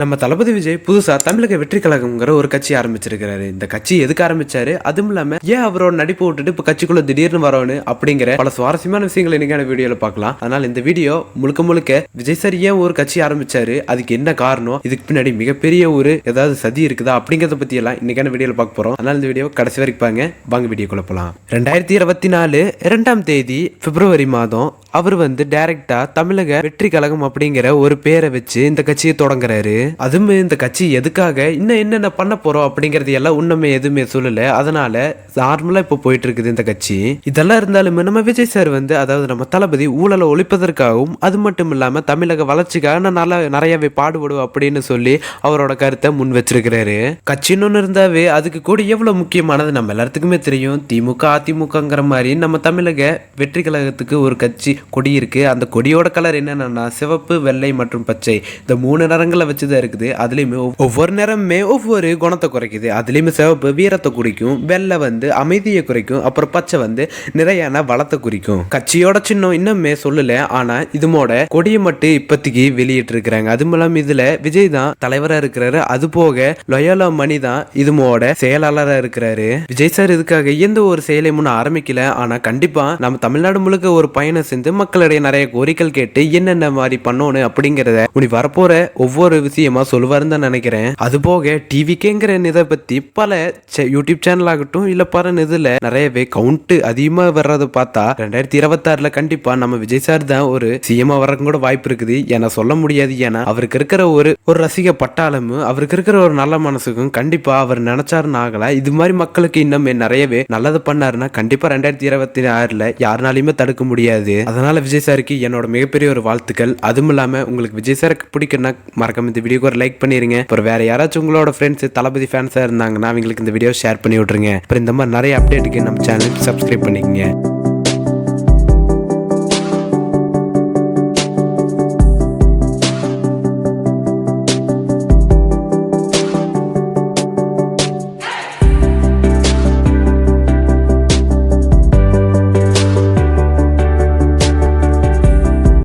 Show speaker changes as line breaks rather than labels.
நம்ம தளபதி விஜய் புதுசா தமிழக வெற்றி கழகம்ங்கிற ஒரு கட்சி ஆரம்பிச்சிருக்காரு. இந்த கட்சி எதுக்கு ஆரம்பிச்சாரு, அதுவும் இல்லாம ஏன் அவரோட நடிப்பு விட்டுட்டு இப்ப கட்சிக்குள்ள திடீர்னு வரணும் அப்படிங்கிற பல சுவாரஸ்யமான விஷயங்கள் இன்னைக்கான வீடியோல பார்க்கலாம். அதனால இந்த வீடியோ முழுக்க முழுக்க விஜய் சார் ஏன் ஒரு கட்சி ஆரம்பிச்சாரு, அதுக்கு என்ன காரணம், இதுக்கு பின்னாடி மிகப்பெரிய ஒரு ஏதாவது சதி இருக்குதா அப்படிங்கறத பத்தி எல்லாம் இன்னைக்கான வீடியோல பார்க்க போறோம். அதனால இந்த வீடியோ கடைசி வரைக்கும் பாருங்க. வாங்க வீடியோக்குள்ள போலாம். 2024 2ஆம் தேதி பிப்ரவரி மாதம் அவர் டைரக்டா தமிழக வெற்றி கழகம் அப்படிங்கிற ஒரு பேரை வச்சு இந்த கட்சியை தொடங்குறாரு. அதுவும் இந்த கட்சி எதுக்காக இன்னும் என்னென்ன பண்ண போறோம் அப்படிங்கறது எல்லாம் உண்மை எதுவுமே சொல்லல. அதனால நார்மலா இப்ப போயிட்டு இருக்குது இந்த கட்சி. இதெல்லாம் இருந்தாலுமே நம்ம விஜய் சார் அதாவது நம்ம தளபதி ஊழலை ஒழிப்பதற்காகவும் அது மட்டும் இல்லாம தமிழக வளர்ச்சிக்காக நான் நிறையவே பாடுபடுவோம் அப்படின்னு சொல்லி அவரோட கருத்தை முன் வச்சிருக்கிறாரு. கட்சின்னு ஒன்று இருந்தாவே அதுக்கு கூட எவ்வளவு முக்கியமானது நம்ம எல்லாத்துக்குமே தெரியும். திமுக அதிமுகங்கிற மாதிரி நம்ம தமிழக வெற்றி கழகத்துக்கு ஒரு கட்சி கொடி இருக்கு. அந்த கொடியோட கலர் என்னன்னா சிவப்பு, வெள்ளை மற்றும் பச்சை, இந்த 3 நிறங்களை வச்சுதான் இருக்குது. அதுலயுமே ஒவ்வொரு நிறமே ஒவ்வொரு குணத்தை குறைக்குது. அதுலயுமே சிவப்பு வீரத்தை குறிக்கும், வெள்ளை அமைதியை குறைக்கும், அப்புறம் பச்சை நிறையான வளத்தை குறிக்கும். கட்சியோட சின்னம் இன்னுமே சொல்லல, ஆனா இதுமோட கொடியை மட்டும் இப்பத்திக்கு வெளியிட்டு இருக்கிறாங்க. அதுவும் இல்லாம இதுல விஜய் தான் தலைவரா இருக்கிறாரு. அது போக லொயோலா மணி தான் இதுமோட செயலாளரா இருக்கிறாரு. விஜய் சார் இதுக்காக எந்த ஒரு செயலை முன்ன ஆரம்பிக்கல. ஆனா கண்டிப்பா நம்ம தமிழ்நாடு முழுக்க ஒரு பயணம் செஞ்சு மக்களிடையே நிறைய கோரிக்கைகள் கேட்டு என்னென்ன மாதிரி பண்ணணும் அப்படிங்கறத உனி வரப்போற ஒவ்வொரு விஷயமா சொல்லுவாருன்னு தான் நினைக்கிறேன். அது போக டிவிக்கேங்கிற இதை பத்தி பல யூடியூப் சேனல் ஆகட்டும் இல்ல பல இதுல நிறையவே கவுண்ட் அதிகமா வர்றதை பார்த்தா 2026 கண்டிப்பா நம்ம விஜய் சார் தான் ஒரு சிஎம் வர்றதுக்கு கூட வாய்ப்பு இருக்குது. ஏன்னா சொல்ல முடியாது. ஏன்னா அவருக்கு இருக்கிற ஒரு ரசிக பட்டாளமும் அவருக்கு இருக்கிற ஒரு நல்ல மனசுக்கும் கண்டிப்பா அவர் நினைச்சாருன்னு ஆகல. இது மாதிரி மக்களுக்கு இன்னுமே நிறையவே நல்லது பண்ணாருன்னா கண்டிப்பா 2026 யாருனாலையுமே தடுக்க முடியாது. அதனால விஜய் சாருக்கு என்னோட மிகப்பெரிய ஒரு வாழ்த்துக்கள். அதுவும் இல்லாம உங்களுக்கு விஜய் சாருக்கு பிடிக்குன்னா மறக்காம இந்த வீடியோக்கு ஒரு லைக் பண்ணிருங்க. அப்புறம் வேற யாராச்சும் உங்களோட ஃப்ரெண்ட்ஸ் தளபதி ஃபேன்ஸா இருந்தாங்கன்னா அவங்களுக்கு இந்த வீடியோ ஷேர் பண்ணி விட்டுருங்க. அப்புறம் இந்த மாதிரி நிறைய அப்டேட்டுக்கு நம்ம சேனலுக்கு சப்ஸ்கிரைப் பண்ணிக்கங்க.